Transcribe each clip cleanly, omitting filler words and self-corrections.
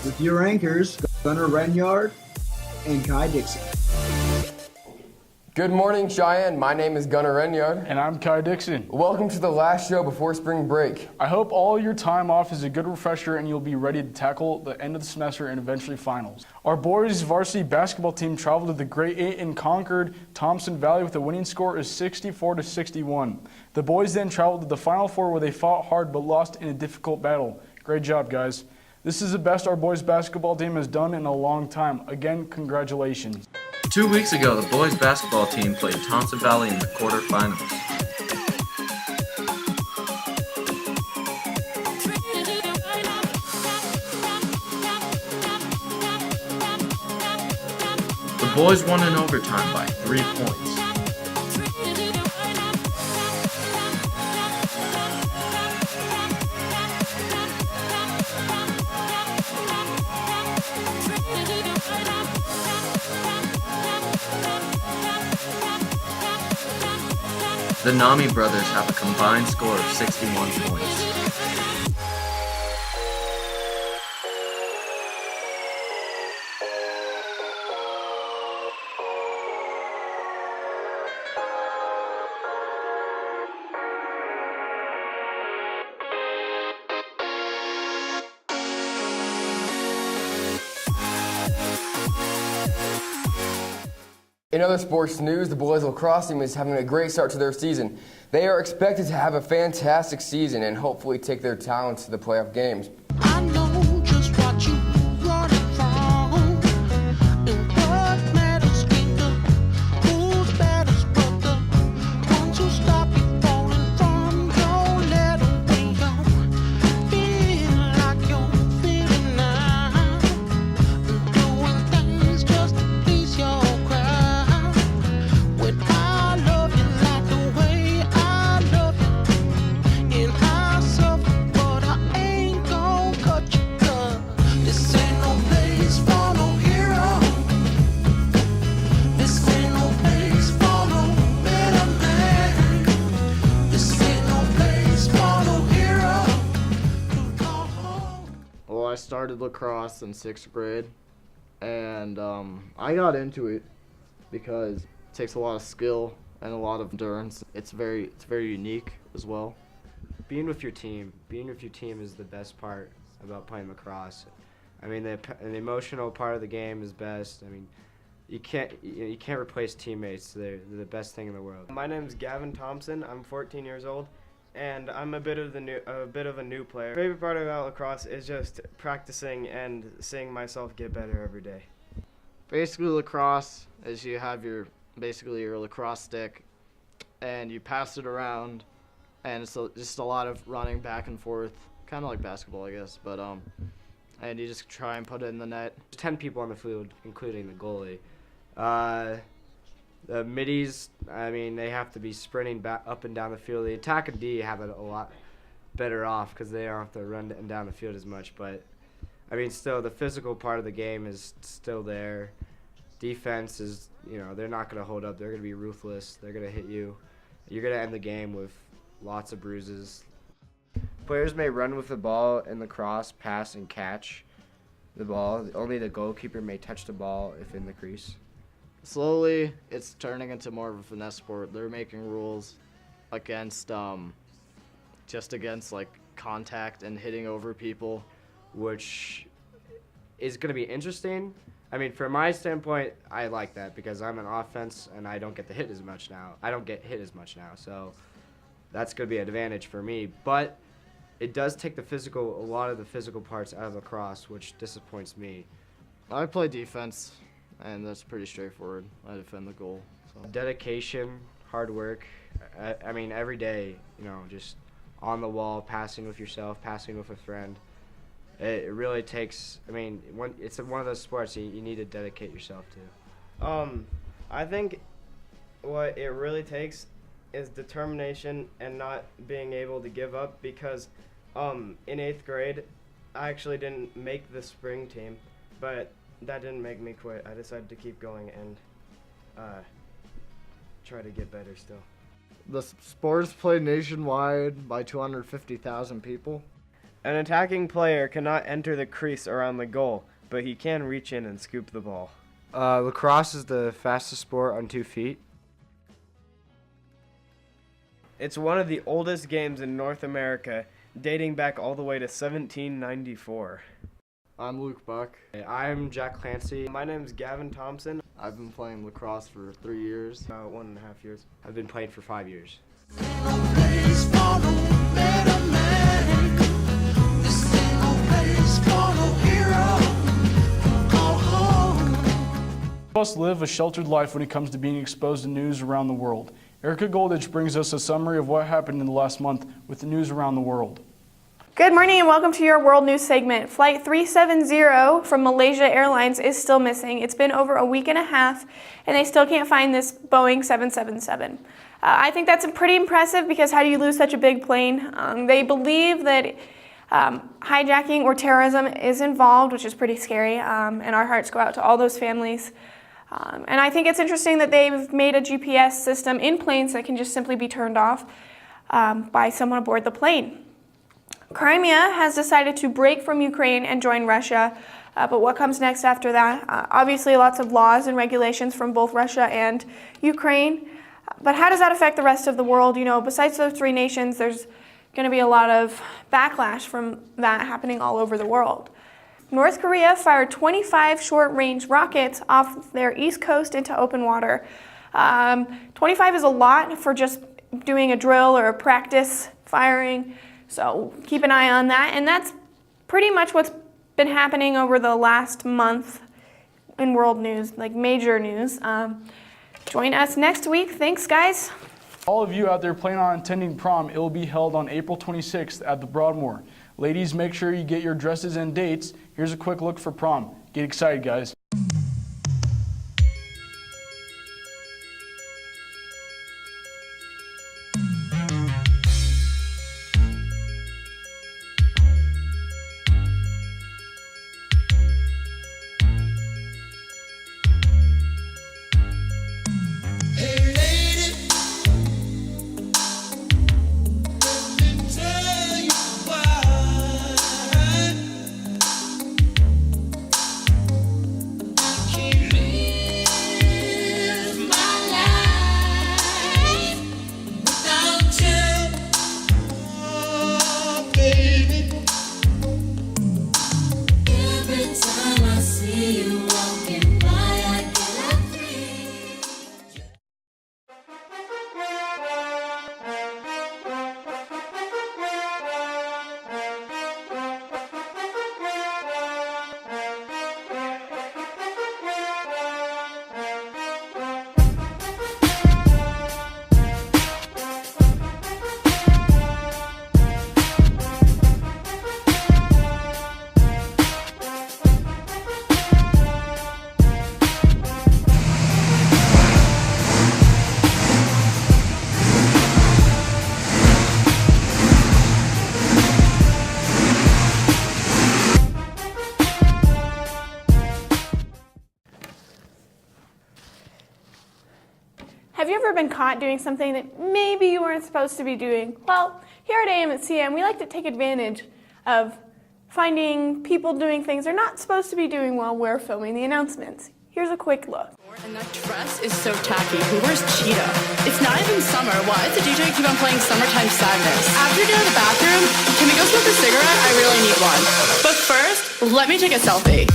with your anchors, Gunnar Renyard and Kai Dixon. Good morning, Cheyenne. My name is Gunnar Renyard. And I'm Kai Dixon. Welcome to the last show before spring break. I hope all your time off is a good refresher and you'll be ready to tackle the end of the semester and eventually finals. Our boys varsity basketball team traveled to the Grade 8 and conquered Thompson Valley with a winning score of 64-61. The boys then traveled to the Final Four where they fought hard but lost in a difficult battle. Great job, guys. This is the best our boys basketball team has done in a long time. Again, congratulations. 2 weeks ago, the boys basketball team played Thompson Valley in the quarterfinals. The boys won in overtime by 3 points. The Nami brothers have a combined score of 61 points. In other sports news, the boys lacrosse team is having a great start to their season. They are expected to have a fantastic season and hopefully take their talents to the playoff games. I know just what you running from, and what matters ain't the who's matters, but the ones who stop you falling from your little window. Feel like you're feeling now, and doing things just to please your crowd. When I love you like the way I love you, and I suffer, but I ain't gon' cut you, 'cause this ain't no place for no hero. This ain't no place for no better man. This ain't no place for no hero to call home. Well, I started lacrosse in 6th grade, and I got into it because it takes a lot of skill and a lot of endurance. It's very unique as well. Being with your team is the best part about playing lacrosse. I mean, the emotional part of the game is best. I mean, you can't replace teammates. They're the best thing in the world. My name's Gavin Thompson. I'm 14 years old, and I'm a bit of a new player. Favorite part about lacrosse is just practicing and seeing myself get better every day. Basically, lacrosse is you have your lacrosse stick, and you pass it around, and it's just a lot of running back and forth, kind of like basketball, I guess. But and you just try and put it in the net. There's 10 people on the field, including the goalie. The middies, I mean, they have to be sprinting back up and down the field. The attack and D have it a lot better off because they don't have to run down the field as much. But I mean, still, the physical part of the game is still there. Defense is, they're not going to hold up. They're going to be ruthless. They're going to hit you. You're going to end the game with lots of bruises. Players may run with the ball in lacrosse, pass, and catch the ball. Only the goalkeeper may touch the ball if in the crease. Slowly, it's turning into more of a finesse sport. They're making rules against like contact and hitting over people, which is going to be interesting. I mean, from my standpoint, I like that because I'm an offense and I don't get hit as much now. So that's going to be an advantage for me. But it does take a lot of the physical parts out of lacrosse, which disappoints me. I play defense, and that's pretty straightforward. I defend the goal. So. Dedication, hard work. I mean, every day, just on the wall, passing with yourself, passing with a friend. It really takes, it's one of those sports you need to dedicate yourself to. I think what it really takes is determination and not being able to give up, because in 8th grade, I actually didn't make the spring team, but that didn't make me quit. I decided to keep going and try to get better still. The sport's played nationwide by 250,000 people. An attacking player cannot enter the crease around the goal, but he can reach in and scoop the ball. Lacrosse is the fastest sport on 2 feet. It's one of the oldest games in North America, dating back all the way to 1794. I'm Luke Buck. I'm Jack Clancy. My name's Gavin Thompson. I've been playing lacrosse for 3 years. About 1.5 years. I've been playing for 5 years. Most of us live a sheltered life when it comes to being exposed to news around the world. Erica Goldich brings us a summary of what happened in the last month with the news around the world. Good morning and welcome to your World News segment. Flight 370 from Malaysia Airlines is still missing. It's been over a week and a half and they still can't find this Boeing 777. I think that's pretty impressive because how do you lose such a big plane? They believe that hijacking or terrorism is involved, which is pretty scary, and our hearts go out to all those families. And I think it's interesting that they've made a GPS system in planes that can just simply be turned off by someone aboard the plane. Crimea has decided to break from Ukraine and join Russia, but what comes next after that? Obviously lots of laws and regulations from both Russia and Ukraine, but how does that affect the rest of the world? You know, besides those 3 nations, there's going to be a lot of backlash from that happening all over the world. North Korea fired 25 short-range rockets off their east coast into open water. 25 is a lot for just doing a drill or a practice firing. So keep an eye on that. And that's pretty much what's been happening over the last month in world news, like major news. Join us next week. Thanks, guys. All of you out there planning on attending prom, it will be held on April 26th at the Broadmoor. Ladies, make sure you get your dresses and dates. Here's a quick look for prom. Get excited, guys. Have you ever been caught doing something that maybe you weren't supposed to be doing? Well, here at AM at CM, we like to take advantage of finding people doing things they're not supposed to be doing while we're filming the announcements. Here's a quick look. And that dress is so tacky. Who wears cheetah? It's not even summer. Why does the DJ keep on playing Summertime Sadness? After you get out of the bathroom, can we go smoke a cigarette? I really need one. But first, let me take a selfie.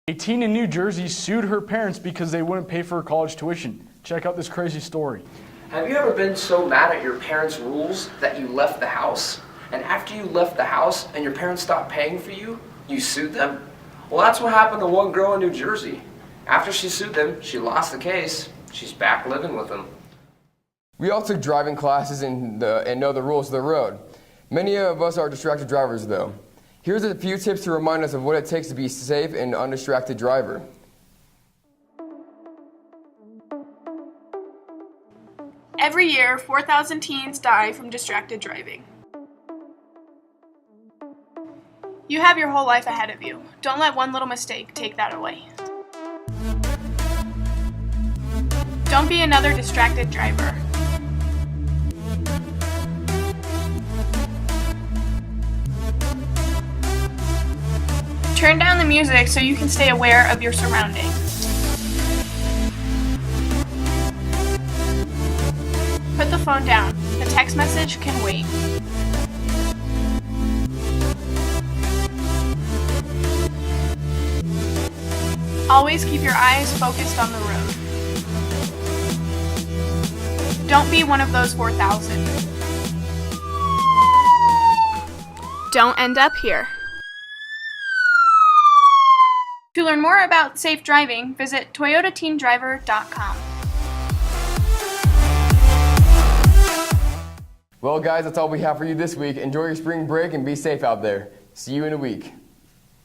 18 in New Jersey sued her parents because they wouldn't pay for her college tuition. Check out this crazy story. Have you ever been so mad at your parents' rules that you left the house? And after you left the house and your parents stopped paying for you, you sued them? Well, that's what happened to one girl in New Jersey. After she sued them, she lost the case. She's back living with them. We all took driving classes and know the rules of the road. Many of us are distracted drivers though. Here's a few tips to remind us of what it takes to be a safe and undistracted driver. Every year, 4,000 teens die from distracted driving. You have your whole life ahead of you. Don't let one little mistake take that away. Don't be another distracted driver. Turn down the music so you can stay aware of your surroundings. Put the phone down. The text message can wait. Always keep your eyes focused on the road. Don't be one of those 4,000. Don't end up here. To learn more about safe driving, visit toyotateendriver.com. Well, guys, that's all we have for you this week. Enjoy your spring break and be safe out there. See you in a week.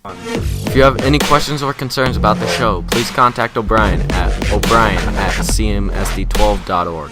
If you have any questions or concerns about the show, please contact O'Brien at cmsd12.org.